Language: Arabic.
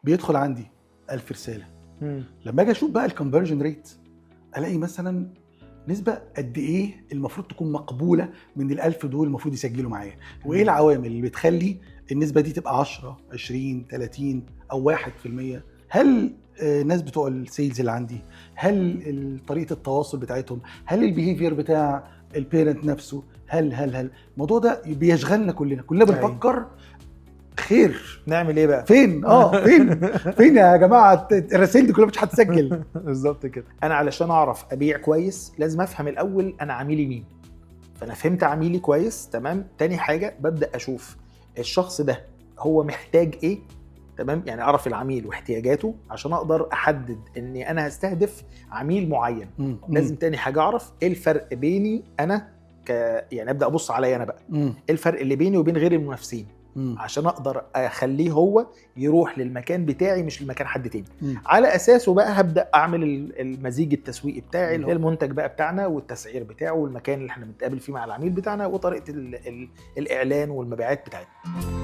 بيدخل عندي 1000 رساله، لما اجي اشوف بقى الكونفرجن ريت الاقي مثلا نسبه قد ايه المفروض تكون مقبوله من ال1000 دول المفروض يسجلوا معايا، وايه العوامل اللي بتخلي النسبه دي تبقى 10 20 30 او 1%. هل الناس بتوع السيلز اللي عندي، هل طريقه التواصل بتاعتهم، هل البيهيفير بتاع البيرنت نفسه، هل الموضوع ده بيشغلنا كلنا بنفكر خير نعمل ايه بقى؟ فين فين يا جماعه الرسائل دي كلها مش هتسجل. بالظبط كده. انا علشان اعرف ابيع كويس لازم افهم الاول انا عميلي مين. فانا فهمت عميلي كويس، تمام. تاني حاجه ببدا اشوف الشخص ده هو محتاج ايه، تمام. يعني اعرف العميل واحتياجاته عشان اقدر احدد اني انا هستهدف عميل معين. لازم تاني حاجه اعرف ايه الفرق بيني انا يعني ابدا ابص عليا انا بقى ايه الفرق اللي بيني وبين غير المنافسين، عشان اقدر اخليه هو يروح للمكان بتاعي مش لمكان حد تاني. على اساسه بقى هبدا اعمل المزيج التسويقي بتاعي، المنتج بقى بتاعنا والتسعير بتاعه والمكان اللي احنا بنتقابل فيه مع العميل بتاعنا وطريقه الاعلان والمبيعات بتاعتنا.